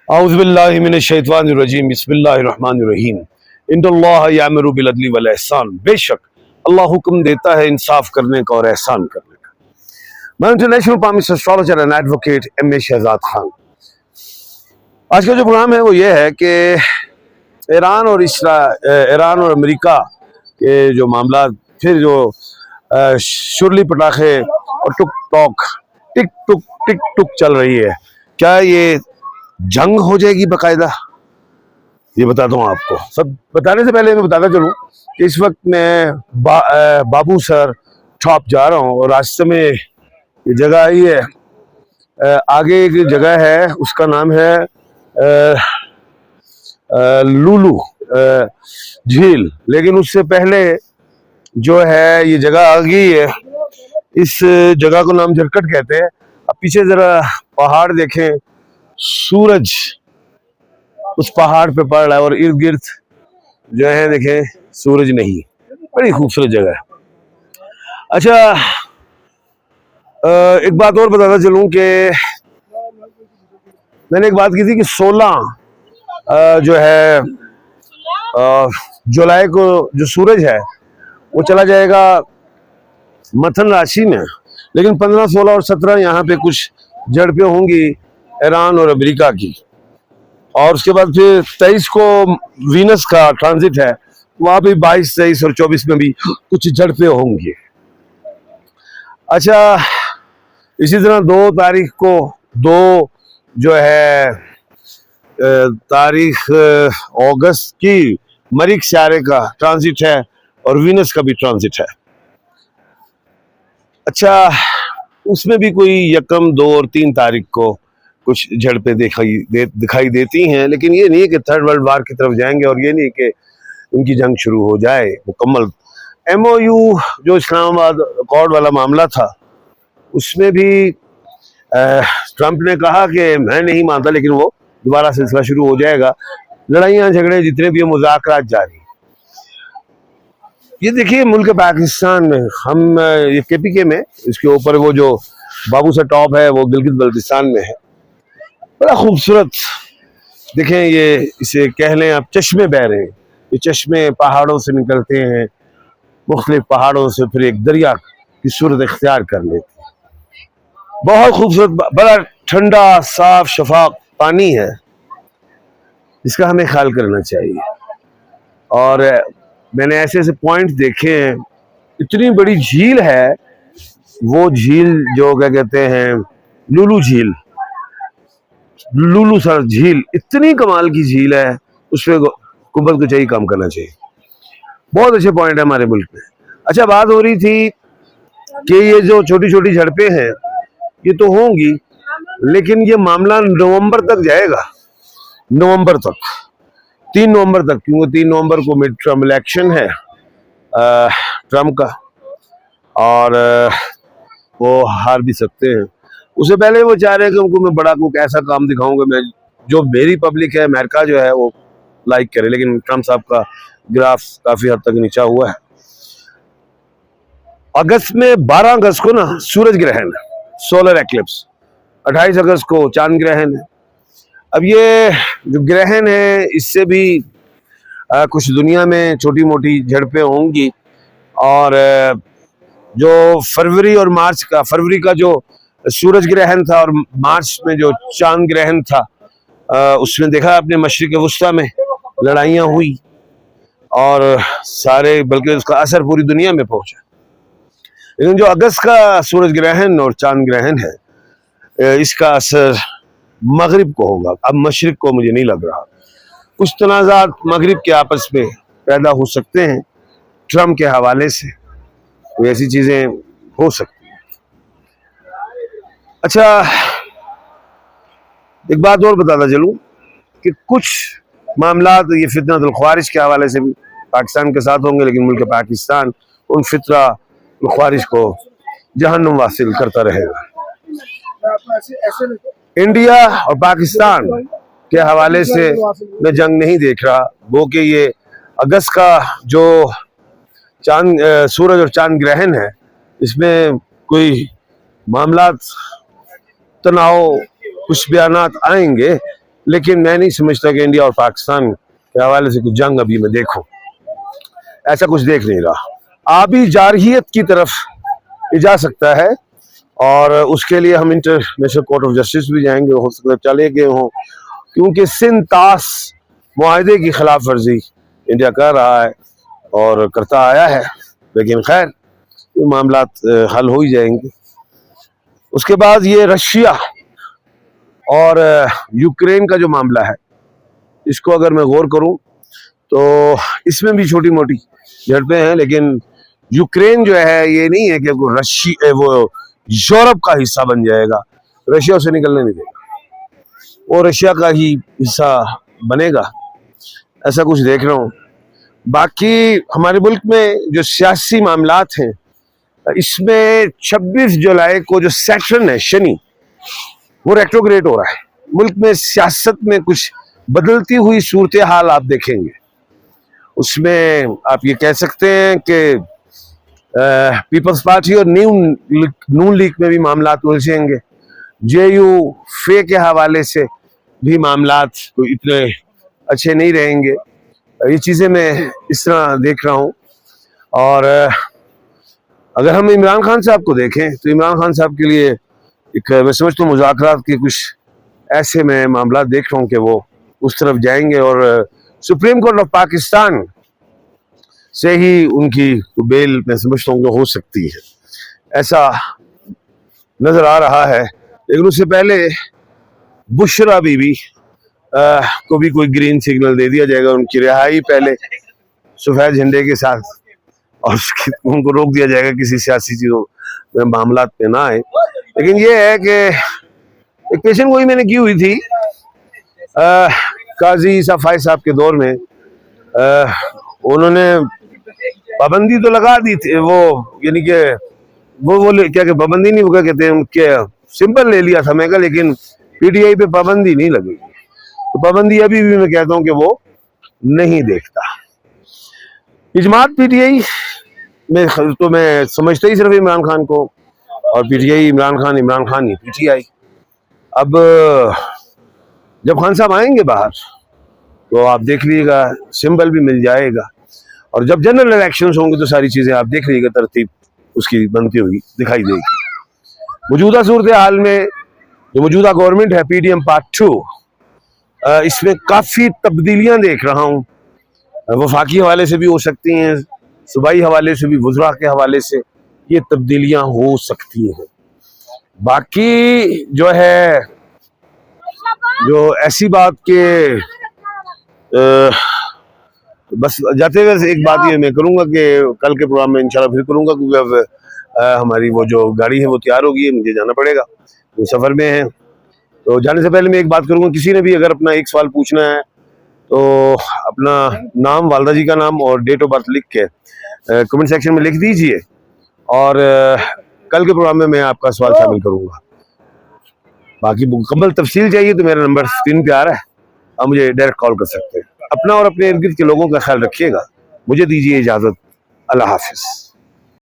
औज़ुबिल्लाहि मिनश्शैतानिर्रजीम बिस्मिल्लाहिर्रहमानिर्रहीम इन्नल्लाह यामुरु बिल अदली वल ihsan। बेशक अल्लाह हुक्म देता है इंसाफ करने का और एहसान करने का। मैं international palmist astrologer and advocate M A Shahzad Khan. आज का जो प्रोग्राम है वो ये है कि ईरान और अमेरिका के जो मामला फिर जो शुरली पटाखे और टिक टुक चल रही है, क्या ये जंग हो जाएगी बाकायदा? ये बताता हूँ आपको। सब बताने से पहले मैं बताता चलूँ कि इस वक्त मैं बाबू सर टॉप जा रहा हूँ और रास्ते में ये जगह आई है, आगे एक जगह है उसका नाम है लुलू झील, लेकिन उससे पहले जो है ये जगह आ गई है। इस जगह को नाम झरकट कहते हैं। अब पीछे जरा पहाड़ देखें, सूरज उस पहाड़ पे पड़ रहा है और इर्द गिर्द जो है देखें सूरज नहीं। बड़ी खूबसूरत जगह है। अच्छा, एक बात और बताता चलूं कि मैंने एक बात की थी कि 16 जो है जुलाई को जो सूरज है वो चला जाएगा मथन राशि में, लेकिन 15, 16 और 17 यहाँ पे कुछ झड़पें होंगी ईरान और अमेरिका की। और उसके बाद फिर 23 को वीनस का ट्रांजिट है, वहां पे 22, 23 और 24 में भी कुछ झड़पें होंगी। अच्छा, इसी तरह 2 तारीख को जो है तारीख अगस्त की मरीख सियारे का ट्रांजिट है और वीनस का भी ट्रांजिट है। अच्छा, उसमें भी कोई 1, 2 और 3 तारीख को कुछ झड़पें दिखाई देती हैं, लेकिन ये नहीं है कि थर्ड वर्ल्ड वार की तरफ जाएंगे और ये नहीं कि उनकी जंग शुरू हो जाए मुकम्मल। MOU जो इस्लामाबाद अकॉर्ड वाला मामला था, उसमें भी ट्रंप ने कहा कि मैं नहीं मानता, लेकिन वो दोबारा सिलसिला शुरू हो जाएगा। लड़ाइयाँ झगड़े जितने भी मुज़ाकरात जारी। ये देखिए मुल्क पाकिस्तान में हम ये KPK में, इसके ऊपर वो जो बाबू सा टॉप है वो गिलगित बल्तिस्तान में है। बड़ा खूबसूरत देखें, ये इसे कह लें आप चश्मे बह रहे हैं। ये चश्मे पहाड़ों से निकलते हैं, मुख्तलिफ पहाड़ों से फिर एक दरिया की सूरत इख्तियार कर लेते हैं। बहुत खूबसूरत, बड़ा ठंडा साफ शफाफ पानी है, इसका हमें ख्याल करना चाहिए। और मैंने ऐसे ऐसे पॉइंट देखे हैं, इतनी बड़ी झील है वो झील जो क्या कहते हैं लुलू झील, लुलू सर झील, इतनी कमाल की झील है, उस पर हुकूमत को चाहिए काम करना चाहिए। बहुत अच्छे पॉइंट है हमारे मुल्क में। अच्छा, बात हो रही थी कि ये जो छोटी छोटी झड़पें हैं ये तो होंगी, लेकिन ये मामला नवंबर तक जाएगा, नवंबर तक, 3 नवंबर तक, क्योंकि 3 नवंबर को मिड टर्म इलेक्शन है ट्रम्प का और वो हार भी सकते हैं। उससे पहले वो चाह रहे हैं कि उनको मैं बड़ा कुछ ऐसा काम दिखाऊंगा मैं जो मेरी पब्लिक है, अमेरिका जो है वो लाइक करे, लेकिन ट्रम्प साहब का ग्राफ काफी हद तक नीचा हुआ है। अगस्त में 12 अगस्त को ना सूरज ग्रहण, सोलर एक्लिप्स, 28 अगस्त को चांद ग्रहण है। अब ये जो ग्रहण है इससे भी कुछ दुनिया में छोटी मोटी झड़पें होंगी। और जो फरवरी का जो सूरज ग्रहण था और मार्च में जो चांद ग्रहण था, उसमें देखा आपने मशरिक वुस्ता में लड़ाइयाँ हुई और सारे, बल्कि उसका असर पूरी दुनिया में पहुंचा। लेकिन जो अगस्त का सूरज ग्रहण और चांद ग्रहण है, इसका असर मगरिब को होगा। अब मशरिक को मुझे नहीं लग रहा। कुछ तनाज़ात मगरिब के आपस में पैदा हो सकते हैं ट्रम्प के हवाले से, तो ऐसी चीजें हो सकती हैं। अच्छा, एक बात और बताता चलूं कि कुछ मामलात ये फितनतुल ख्वारिज के हवाले से भी पाकिस्तान के साथ होंगे, लेकिन मुल्क पाकिस्तान उन फितनतुल ख्वारिज को जहन्नुम वासिल करता रहेगा। इंडिया और पाकिस्तान के हवाले से मैं जंग नहीं देख रहा, वो कि ये अगस्त का जो सूरज और चांद ग्रहण है, इसमें कोई मामलात, तनाव, कुछ बयानात आएंगे, लेकिन मैं नहीं समझता कि इंडिया और पाकिस्तान के हवाले से कुछ जंग अभी मैं देखूं, ऐसा कुछ देख नहीं रहा। आबी जारहियत की तरफ ये जा सकता है और उसके लिए हम इंटरनेशनल कोर्ट ऑफ जस्टिस भी जाएंगे, हो सकता है चले गए हों, क्योंकि सिंतास मुआहदे की खिलाफ वर्जी इंडिया कर रहा है और करता आया है। लेकिन खैर ये मामलात हल हो ही जाएंगे। उसके बाद ये रशिया और यूक्रेन का जो मामला है, इसको अगर मैं गौर करूं तो इसमें भी छोटी मोटी झड़पें हैं, लेकिन यूक्रेन जो है ये नहीं है कि वो यूरोप का हिस्सा बन जाएगा, रशिया उसे निकलने नहीं देगा, वो रशिया का ही हिस्सा बनेगा, ऐसा कुछ देख रहा हूँ। बाकी हमारे मुल्क में जो सियासी मामलात हैं, इसमें 26 जुलाई को जो सैटर्न है, शनि, वो रेट्रोग्रेड हो रहा है। मुल्क में सियासत में कुछ बदलती हुई सूरत हाल आप देखेंगे। उसमें आप ये कह सकते हैं कि पीपल्स पार्टी और नून लीग में भी मामलात उलझेंगे। JU फे के हवाले से भी मामलात कोई इतने अच्छे नहीं रहेंगे। ये चीज़ें मैं इस तरह देख रहा हूँ। और अगर हम इमरान खान साहब को देखें तो इमरान खान साहब के लिए एक मैं समझता हूँ मुज़ाकरात के कुछ ऐसे मैं मामला देख रहा हूँ कि वो उस तरफ जाएंगे और सुप्रीम कोर्ट ऑफ पाकिस्तान से ही उनकी बेल मैं समझता हूँ कि हो सकती है, ऐसा नजर आ रहा है। लेकिन उससे पहले बुशरा बीबी को भी कोई ग्रीन सिग्नल दे दिया जाएगा, उनकी रिहाई पहले सफेद झंडे के साथ, और उनको रोक दिया जाएगा किसी सियासी चीजों में मामलात पे ना आए। लेकिन ये है कि एक पेशेंट वही मैंने की हुई थी काजी सफाई साहब के दौर में, उन्होंने पाबंदी तो लगा दी थी, वो यानी कि वो क्या पाबंदी नहीं, वो क्या कहते हैं, उनके सिंपल ले लिया था मैं का, लेकिन PTI पे पाबंदी नहीं लगी। तो पाबंदी अभी भी मैं कहता हूं कि वो नहीं देखता। इजमात PTI में तो मैं समझता ही सिर्फ इमरान खान को, और PTI इमरान खान ही PTI। अब जब खान साहब आएंगे बाहर तो आप देख लीजिएगा सिंबल भी मिल जाएगा, और जब जनरल इलेक्शंस होंगे तो सारी चीजें आप देख लीजिएगा तरतीब उसकी बनती हुई दिखाई देगी। मौजूदा सूरत हाल में जो मौजूदा गवर्नमेंट है PDM Part 2, इसमें काफी तब्दीलियां देख रहा हूँ। वफाकी हवाले से भी हो सकती हैं, सूबाई हवाले से भी, वज़रा के हवाले से ये तब्दीलियां हो सकती हैं। बाकी जो है, जो ऐसी बात के बस जाते हुए एक बात ये मैं करूंगा कि कल के प्रोग्राम में इंशाल्लाह फिर करूंगा, क्योंकि अब हमारी वो जो गाड़ी है वो तैयार होगी, मुझे जाना पड़ेगा, तो सफ़र में है। तो जाने से पहले मैं एक बात करूंगा, किसी ने भी अगर अपना एक सवाल पूछना है तो अपना नाम, वालदा जी का नाम और डेट ऑफ बर्थ लिख के कमेंट सेक्शन में लिख दीजिए, और कल के प्रोग्राम में मैं आपका सवाल शामिल करूंगा। बाकी मुकम्मल तफसील चाहिए तो मेरा नंबर स्क्रीन पे आ रहा है, आप मुझे डायरेक्ट कॉल कर सकते हैं। अपना और अपने इर्द गिर्द के लोगों का ख्याल रखिएगा। मुझे दीजिए इजाज़त। अल्लाह हाफिज़।